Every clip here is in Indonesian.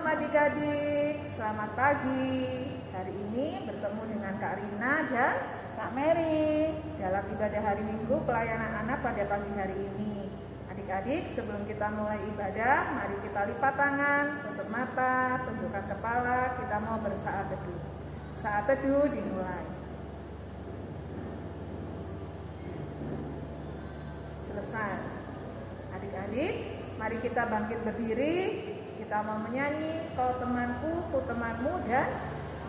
adik-adik, selamat pagi. Hari ini bertemu dengan Kak Rina dan Kak Mary dalam ibadah hari Minggu pelayanan anak pada pagi hari ini. Adik-adik, sebelum kita mulai ibadah, mari kita lipat tangan, tutup mata, tundukkan kepala, kita mau bersaat teduh. Saat teduh dimulai. Selesai. Adik-adik, mari kita bangkit berdiri. Kita mau menyanyi Kau Temanku, Ku Temanmu dan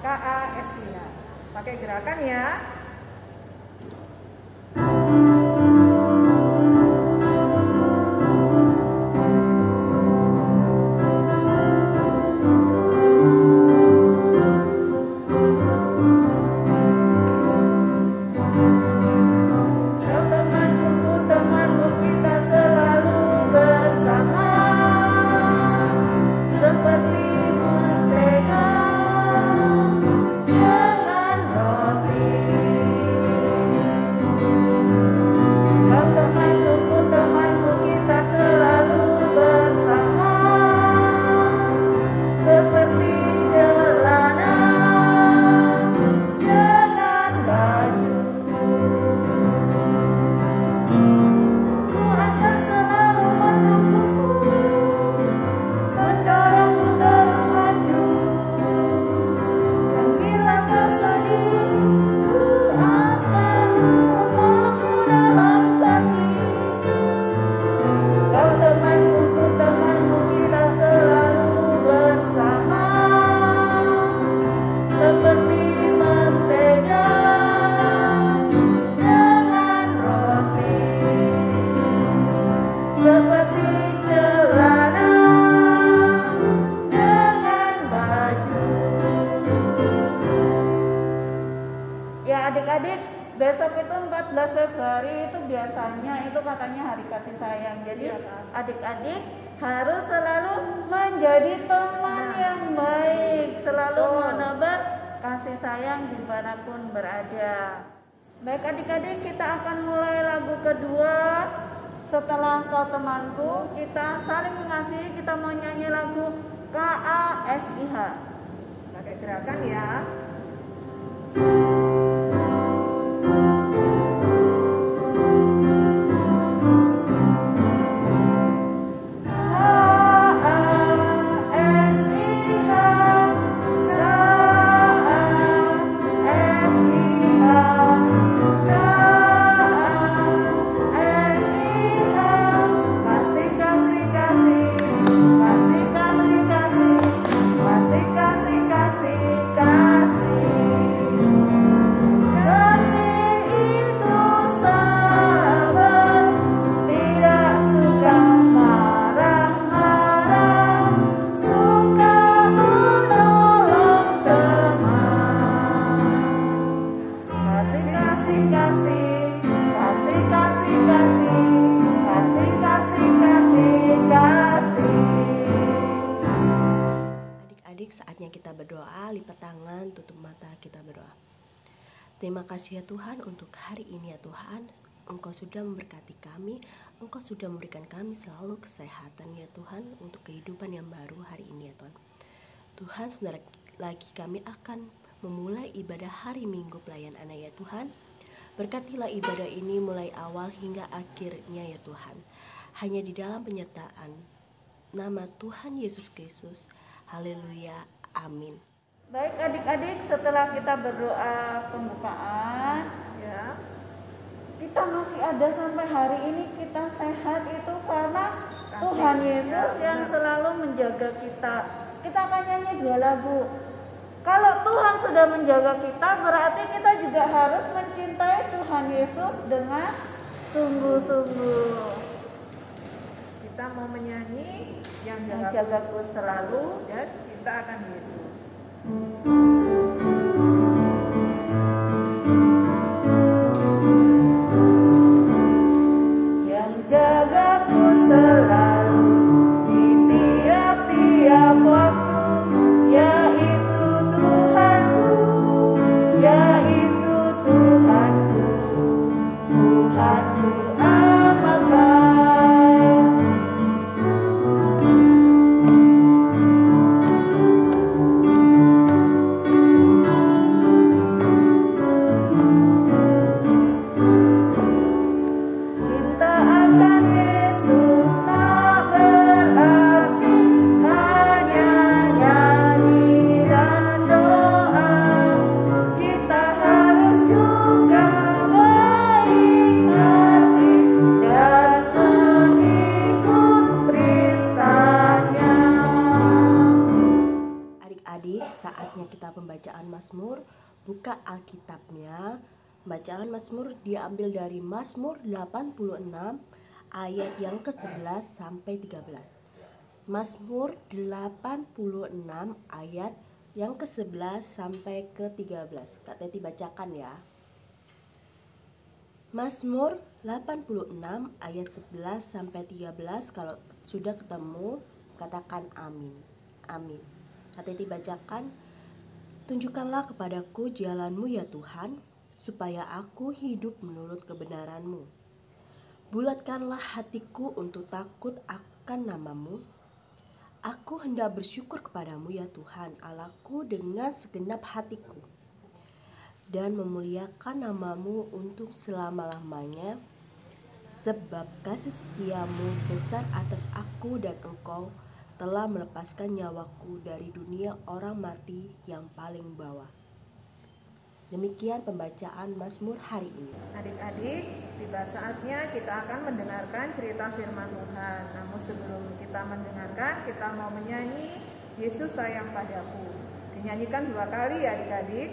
KASIH. Pakai gerakan ya. Adik-adik, besok itu 14 Februari itu biasanya itu katanya hari kasih sayang. Jadi adik-adik harus selalu menjadi teman yang baik, selalu menebar kasih sayang dimanapun berada. Baik adik-adik, kita akan mulai lagu kedua. Setelah Kau Temanku, kita saling mengasihi, kita mau nyanyi lagu KASIH. Pakai gerakan ya. Saatnya kita berdoa, lipat tangan, tutup mata, kita berdoa. Terima kasih ya Tuhan untuk hari ini ya Tuhan. Engkau sudah memberkati kami, Engkau sudah memberikan kami selalu kesehatan ya Tuhan, untuk kehidupan yang baru hari ini ya Tuhan. Tuhan, sebentar lagi kami akan memulai ibadah hari Minggu pelayanan anak ya Tuhan. Berkatilah ibadah ini mulai awal hingga akhirnya ya Tuhan. Hanya di dalam penyertaan nama Tuhan Yesus Kristus. Haleluya, amin. Baik adik-adik, setelah kita berdoa pembukaan ya, kita masih ada sampai hari ini kita sehat itu karena Tuhan Yesus yang selalu menjaga kita. Kita akan nyanyi 2 lagu. Kalau Tuhan sudah menjaga kita, berarti kita juga harus mencintai Tuhan Yesus dengan sungguh-sungguh. Kita mau menyanyi yang jagaku selalu dan kita akan Yesus. Yang jagaku selalu di tiap-tiap waktu, yaitu Tuhanku, yaitu Tuhanku, Tuhanku amat baik. saatnya kita pembacaan Mazmur. Buka Alkitabnya. Bacaan Mazmur diambil dari Mazmur 86 ayat yang ke-11 sampai 13. Mazmur 86 ayat yang ke-11 sampai ke-13. Kak Teti bacakan ya. Mazmur 86 ayat 11 sampai 13. Kalau sudah ketemu, katakan amin. Amin. Kak Teti bacakan. Tunjukkanlah kepadaku jalan-Mu ya Tuhan, supaya aku hidup menurut kebenaran-Mu. Bulatkanlah hatiku untuk takut akan nama-Mu. Aku hendak bersyukur kepadamu ya Tuhan Allahku dengan segenap hatiku, dan memuliakan nama-Mu untuk selama-lamanya, sebab kasih setia-Mu besar atas aku, dan Engkau telah melepaskan nyawaku dari dunia orang mati yang paling bawah. Demikian pembacaan Mazmur hari ini. Adik-adik, tiba saatnya kita akan mendengarkan cerita firman Tuhan. Namun sebelum kita mendengarkan, kita mau menyanyi Yesus sayang padaku. Dinyanyikan 2 kali ya adik-adik.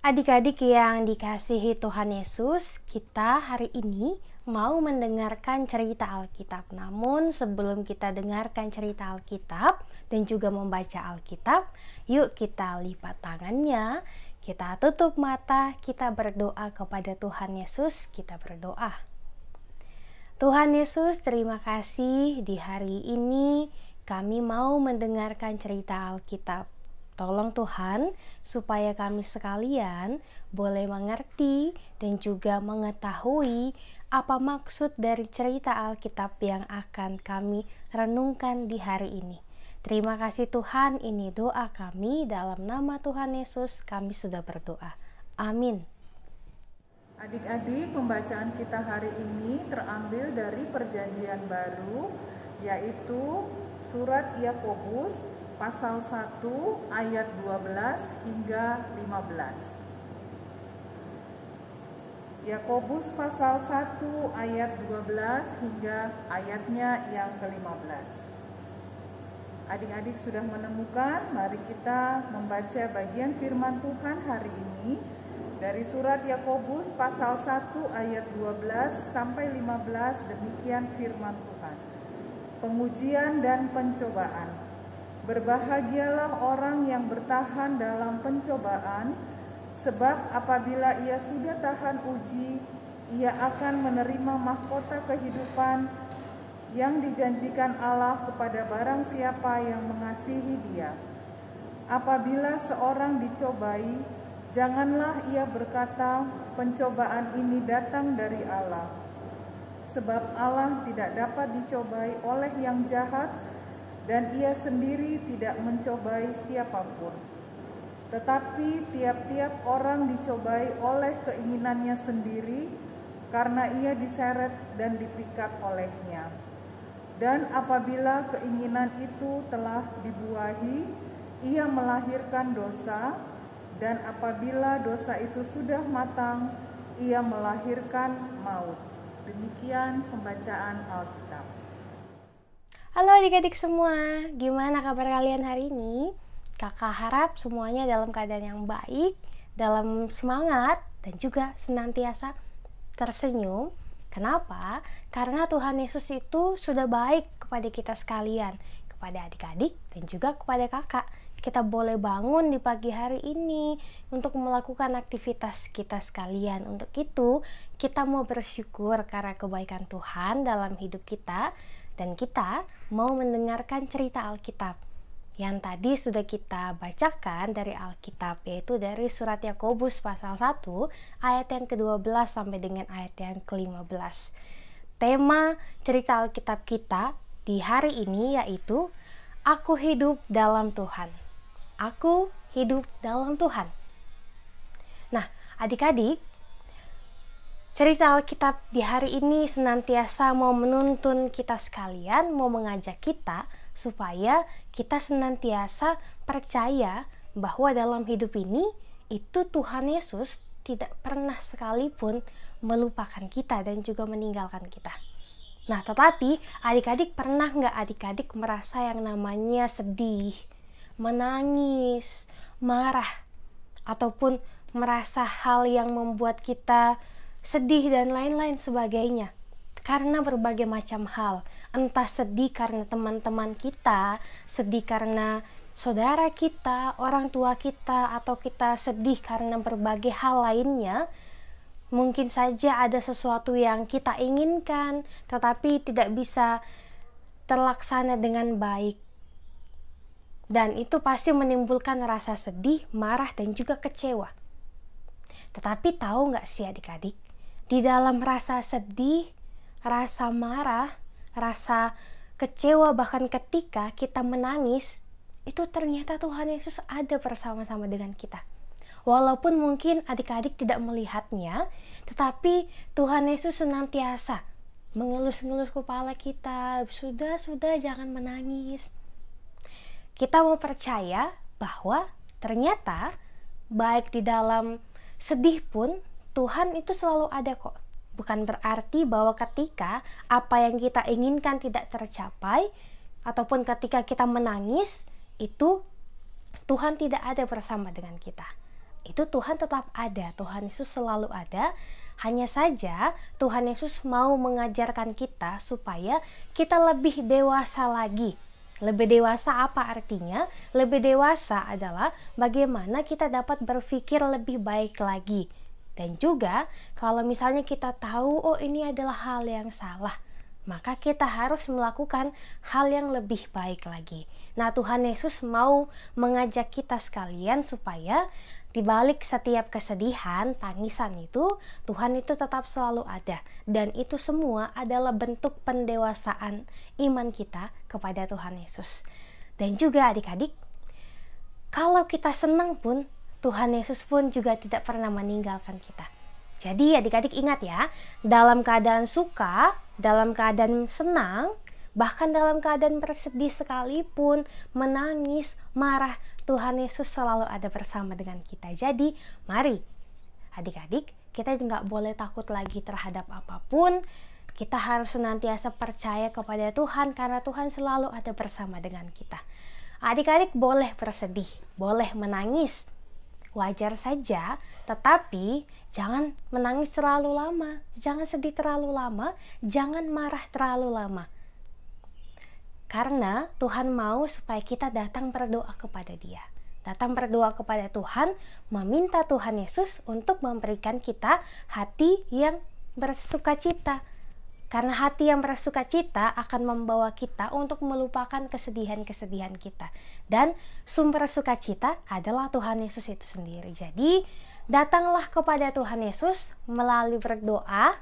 Adik-adik yang dikasihi Tuhan Yesus, kita hari ini mau mendengarkan cerita Alkitab. Namun sebelum kita dengarkan cerita Alkitab dan juga membaca Alkitab, yuk kita lipat tangannya, kita tutup mata, kita berdoa kepada Tuhan Yesus, kita berdoa. Tuhan Yesus, terima kasih di hari ini kami mau mendengarkan cerita Alkitab. Tolong Tuhan, supaya kami sekalian boleh mengerti dan juga mengetahui apa maksud dari cerita Alkitab yang akan kami renungkan di hari ini. Terima kasih Tuhan, ini doa kami dalam nama Tuhan Yesus kami sudah berdoa. Amin. Adik-adik, pembacaan kita hari ini terambil dari Perjanjian Baru, yaitu surat Yakobus pasal 1 ayat 12 hingga 15. Yakobus pasal 1 ayat 12 hingga ayatnya yang ke-15. Adik-adik sudah menemukan, mari kita membaca bagian firman Tuhan hari ini dari surat Yakobus pasal 1 ayat 12 sampai 15. Demikian firman Tuhan. Pengujian dan pencobaan. Berbahagialah orang yang bertahan dalam pencobaan, sebab apabila ia sudah tahan uji, ia akan menerima mahkota kehidupan yang dijanjikan Allah kepada barang siapa yang mengasihi Dia. Apabila seorang dicobai, janganlah ia berkata, pencobaan ini datang dari Allah. Sebab Allah tidak dapat dicobai oleh yang jahat, dan ia sendiri tidak mencobai siapapun. Tetapi tiap-tiap orang dicobai oleh keinginannya sendiri, karena ia diseret dan dipikat olehnya. Dan apabila keinginan itu telah dibuahi, ia melahirkan dosa, dan apabila dosa itu sudah matang, ia melahirkan maut. Demikian pembacaan Alkitab. Halo adik-adik semua, gimana kabar kalian hari ini? Kakak harap semuanya dalam keadaan yang baik, dalam semangat, dan juga senantiasa tersenyum. Kenapa? Karena Tuhan Yesus itu sudah baik kepada kita sekalian, kepada adik-adik dan juga kepada kakak. Kita boleh bangun di pagi hari ini untuk melakukan aktivitas kita sekalian. Untuk itu, kita mau bersyukur karena kebaikan Tuhan dalam hidup kita, dan kita mau mendengarkan cerita Alkitab yang tadi sudah kita bacakan dari Alkitab, yaitu dari surat Yakobus pasal 1 ayat yang ke-12 sampai dengan ayat yang ke-15. Tema cerita Alkitab kita di hari ini yaitu Aku hidup dalam Tuhan. Aku hidup dalam Tuhan. Nah, adik-adik, cerita Alkitab di hari ini senantiasa mau menuntun kita sekalian, mau mengajak kita supaya kita senantiasa percaya bahwa dalam hidup ini itu Tuhan Yesus tidak pernah sekalipun melupakan kita dan juga meninggalkan kita. Nah, tetapi adik-adik pernah nggak adik-adik merasa yang namanya sedih, menangis, marah, ataupun merasa hal yang membuat kita sedih dan lain-lain sebagainya? Karena berbagai macam hal, entah sedih karena teman-teman kita, sedih karena saudara kita, orang tua kita, atau kita sedih karena berbagai hal lainnya. Mungkin saja ada sesuatu yang kita inginkan, tetapi tidak bisa terlaksana dengan baik. Dan itu pasti menimbulkan rasa sedih, marah, dan juga kecewa. Tetapi tahu nggak sih adik-adik, di dalam rasa sedih, rasa marah, rasa kecewa, bahkan ketika kita menangis, itu ternyata Tuhan Yesus ada bersama-sama dengan kita. Walaupun mungkin adik-adik tidak melihatnya, tetapi Tuhan Yesus senantiasa mengelus-ngelus kepala kita, sudah jangan menangis. Kita mau percaya bahwa ternyata baik di dalam sedih pun Tuhan itu selalu ada kok. Bukan berarti bahwa ketika apa yang kita inginkan tidak tercapai, ataupun ketika kita menangis, itu Tuhan tidak ada bersama dengan kita. Itu Tuhan tetap ada, Tuhan Yesus selalu ada. Hanya saja Tuhan Yesus mau mengajarkan kita supaya kita lebih dewasa lagi. Lebih dewasa apa artinya? Lebih dewasa adalah bagaimana kita dapat berpikir lebih baik lagi. Dan juga kalau misalnya kita tahu, oh ini adalah hal yang salah, maka kita harus melakukan hal yang lebih baik lagi. Nah, Tuhan Yesus mau mengajak kita sekalian supaya di balik setiap kesedihan, tangisan itu, Tuhan itu tetap selalu ada. Dan itu semua adalah bentuk pendewasaan iman kita kepada Tuhan Yesus. Dan juga adik-adik, kalau kita senang pun, Tuhan Yesus pun juga tidak pernah meninggalkan kita. Jadi adik-adik ingat ya, dalam keadaan suka, dalam keadaan senang, bahkan dalam keadaan bersedih sekalipun, menangis, marah, Tuhan Yesus selalu ada bersama dengan kita. Jadi mari adik-adik, kita nggak boleh takut lagi terhadap apapun. Kita harus senantiasa percaya kepada Tuhan karena Tuhan selalu ada bersama dengan kita. Adik-adik boleh bersedih, boleh menangis, wajar saja, tetapi jangan menangis terlalu lama, jangan sedih terlalu lama, jangan marah terlalu lama. Karena Tuhan mau supaya kita datang berdoa kepada Dia. Datang berdoa kepada Tuhan, meminta Tuhan Yesus untuk memberikan kita hati yang bersukacita. Karena hati yang bersukacita akan membawa kita untuk melupakan kesedihan-kesedihan kita. Dan sumber sukacita adalah Tuhan Yesus itu sendiri. Jadi, datanglah kepada Tuhan Yesus melalui berdoa.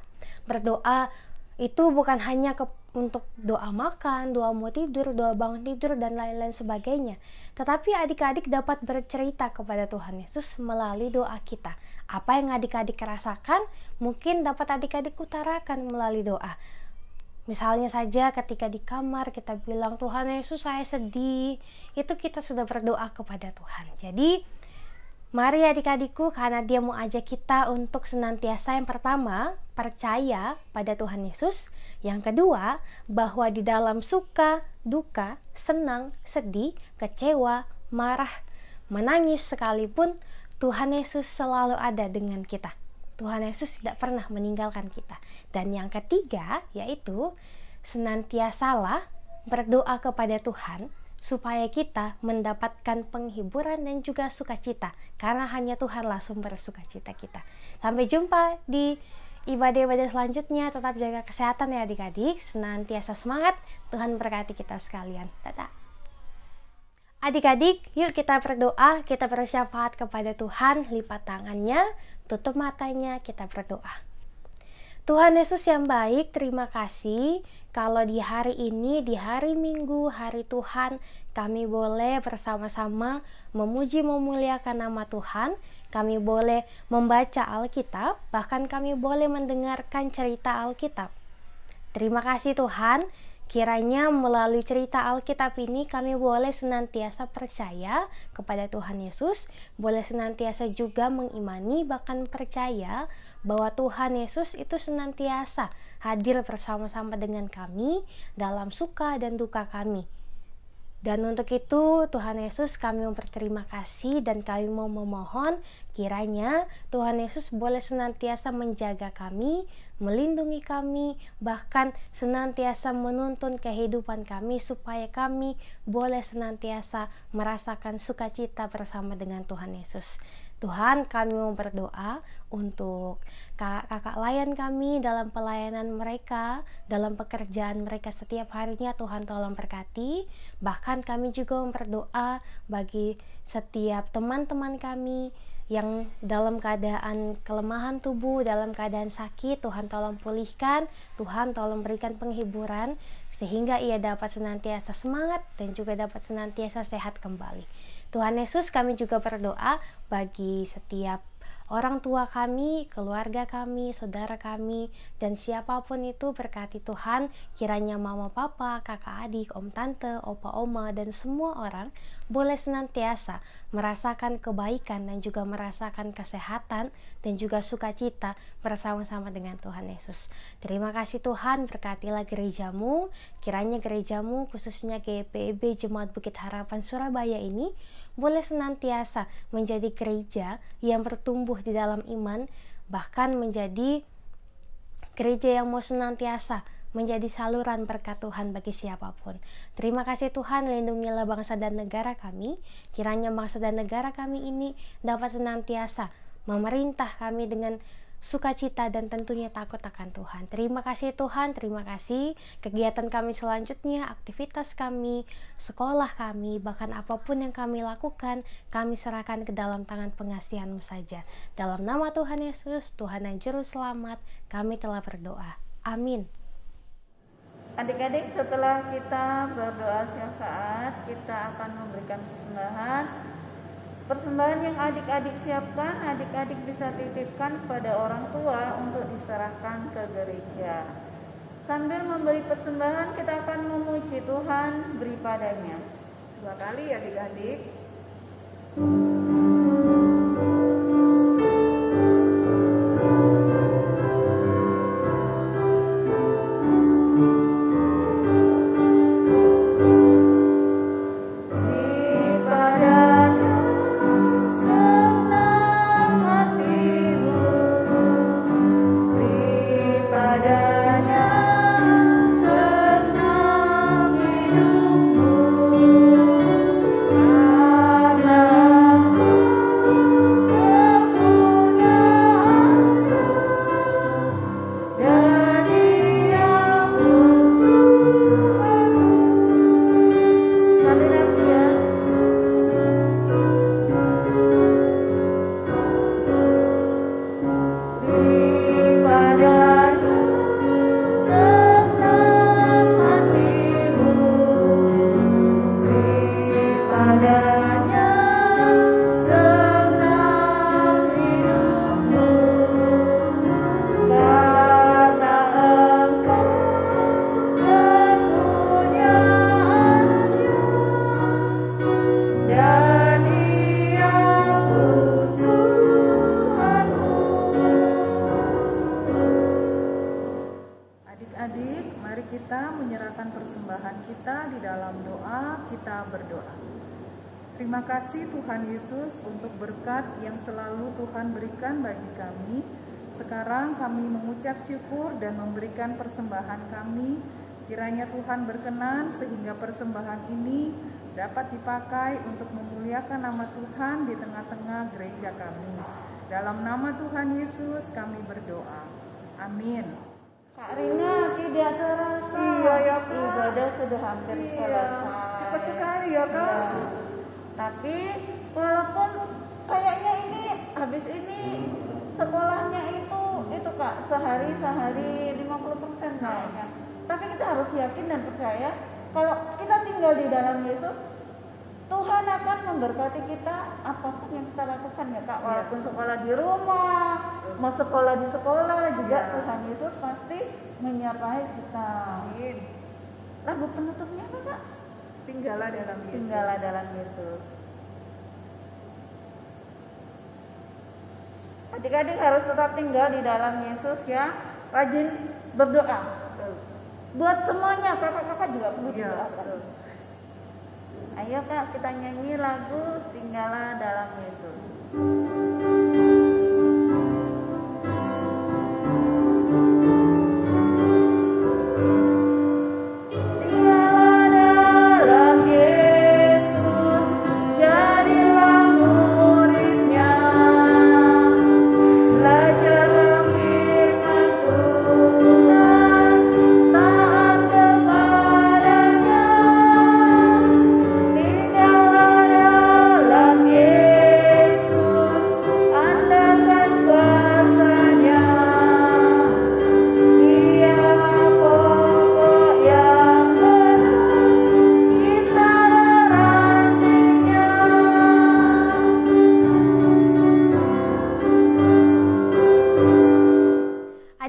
Berdoa itu bukan hanya untuk doa makan, doa mau tidur, doa bangun tidur, dan lain-lain sebagainya. Tetapi adik-adik dapat bercerita kepada Tuhan Yesus melalui doa kita. Apa yang adik-adik rasakan, mungkin dapat adik-adik utarakan melalui doa. Misalnya saja ketika di kamar kita bilang, Tuhan Yesus saya sedih, itu kita sudah berdoa kepada Tuhan. Jadi mari adik-adikku, karena dia mau ajak kita untuk senantiasa, yang pertama, percaya pada Tuhan Yesus. Yang kedua, bahwa di dalam suka, duka, senang, sedih, kecewa, marah, menangis sekalipun, Tuhan Yesus selalu ada dengan kita. Tuhan Yesus tidak pernah meninggalkan kita. Dan yang ketiga, yaitu senantiasalah berdoa kepada Tuhan, supaya kita mendapatkan penghiburan dan juga sukacita, karena hanya Tuhanlah sumber sukacita kita. Sampai jumpa di ibadah-ibadah selanjutnya. Tetap jaga kesehatan ya adik-adik, senantiasa semangat. Tuhan berkati kita sekalian. Dadah. Adik-adik, yuk kita berdoa, kita bersyafaat kepada Tuhan. Lipat tangannya, tutup matanya, kita berdoa. Tuhan Yesus yang baik, terima kasih kalau di hari ini, di hari Minggu, hari Tuhan, kami boleh bersama-sama memuji memuliakan nama Tuhan. Kami boleh membaca Alkitab, bahkan kami boleh mendengarkan cerita Alkitab. Terima kasih Tuhan, kiranya melalui cerita Alkitab ini kami boleh senantiasa percaya kepada Tuhan Yesus, boleh senantiasa juga mengimani, bahkan percaya bahwa Tuhan Yesus itu senantiasa hadir bersama-sama dengan kami dalam suka dan duka kami. Dan untuk itu Tuhan Yesus kami mau berterima kasih dan kami mau memohon kiranya Tuhan Yesus boleh senantiasa menjaga kami, melindungi kami, bahkan senantiasa menuntun kehidupan kami supaya kami boleh senantiasa merasakan sukacita bersama dengan Tuhan Yesus. Tuhan, kami mau berdoa untuk kakak layan kami dalam pelayanan mereka, dalam pekerjaan mereka setiap harinya. Tuhan tolong berkati. Bahkan kami juga berdoa bagi setiap teman-teman kami yang dalam keadaan kelemahan tubuh, dalam keadaan sakit. Tuhan tolong pulihkan, Tuhan tolong berikan penghiburan sehingga ia dapat senantiasa semangat dan juga dapat senantiasa sehat kembali. Tuhan Yesus, kami juga berdoa bagi setiap orang tua kami, keluarga kami, saudara kami, dan siapapun itu. Berkati Tuhan, kiranya mama, papa, kakak, adik, om, tante, opa, oma, dan semua orang boleh senantiasa merasakan kebaikan dan juga merasakan kesehatan dan juga sukacita bersama-sama dengan Tuhan Yesus. Terima kasih Tuhan, berkatilah gerejamu, kiranya gerejamu khususnya GPIB Jemaat Bukit Harapan Surabaya ini boleh senantiasa menjadi gereja yang bertumbuh di dalam iman, bahkan menjadi gereja yang mau senantiasa menjadi saluran berkat Tuhan bagi siapapun. Terima kasih Tuhan, lindungilah bangsa dan negara kami. Kiranya bangsa dan negara kami ini dapat senantiasa memerintah kami dengan sukacita dan tentunya takut akan Tuhan. Terima kasih Tuhan, terima kasih. Kegiatan kami selanjutnya, aktivitas kami, sekolah kami, bahkan apapun yang kami lakukan, kami serahkan ke dalam tangan pengasihan-Mu saja. Dalam nama Tuhan Yesus, Tuhan dan Juru Selamat, kami telah berdoa. Amin. Adik-adik, setelah kita berdoa syafaat, kita akan memberikan persembahan. Persembahan yang adik-adik siapkan, adik-adik bisa titipkan kepada orang tua untuk diserahkan ke gereja. Sambil memberi persembahan, kita akan memuji Tuhan, beri padanya. 2 kali adik-adik. Padanya senang hidupmu. kita berdoa. Terima kasih Tuhan Yesus untuk berkat yang selalu Tuhan berikan bagi kami. Sekarang kami mengucap syukur dan memberikan persembahan kami. Kiranya Tuhan berkenan sehingga persembahan ini dapat dipakai untuk memuliakan nama Tuhan di tengah-tengah gereja kami. Dalam nama Tuhan Yesus kami berdoa. Amin. Kak Rina, tidak terasa. Iya ya, Kak. Ibadah sudah hampir selesai. Cepat sekali ya, Kak. Ya. Tapi walaupun kayaknya ini habis ini sekolahnya itu Kak sehari 50% kayaknya. Tapi kita harus yakin dan percaya kalau kita tinggal di dalam Yesus, Tuhan akan memberkati kita apapun yang kita lakukan ya Kak. Walaupun sekolah di rumah, mau sekolah di sekolah juga Tuhan Yesus pasti menyertai kita. Amin. Lagu penutupnya apa Kak? Tinggallah dalam Yesus. Tinggallah dalam Yesus. Adik-adik harus tetap tinggal di dalam Yesus ya. Rajin berdoa. Buat semuanya, kakak-kakak juga perlu berdoa. Ayo Kak, kita nyanyi lagu Tinggallah dalam Yesus.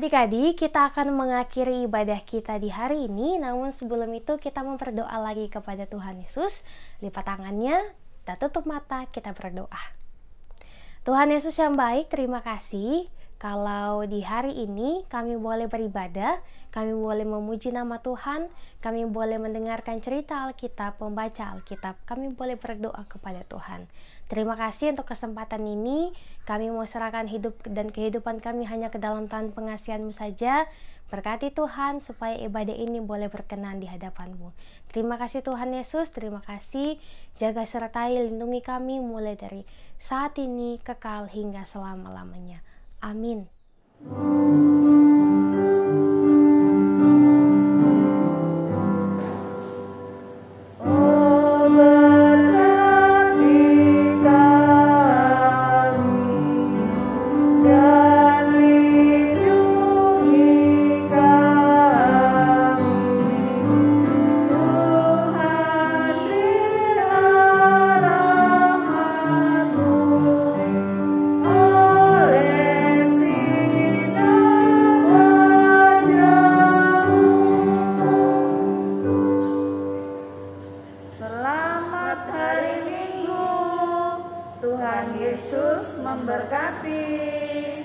Adik-adik, kita akan mengakhiri ibadah kita di hari ini. Namun sebelum itu kita berdoa lagi kepada Tuhan Yesus. Lipat tangannya, kita tutup mata, kita berdoa. Tuhan Yesus yang baik, terima kasih kalau di hari ini kami boleh beribadah, kami boleh memuji nama Tuhan, kami boleh mendengarkan cerita Alkitab, membaca Alkitab, kami boleh berdoa kepada Tuhan. Terima kasih untuk kesempatan ini. Kami mau serahkan hidup dan kehidupan kami hanya ke dalam tangan pengasihan-Mu saja. Berkati Tuhan supaya ibadah ini boleh berkenan di hadapan-Mu. Terima kasih Tuhan Yesus, terima kasih. Jaga sertai, lindungi kami mulai dari saat ini kekal hingga selama-lamanya. Amin. Tuhan Yesus memberkati.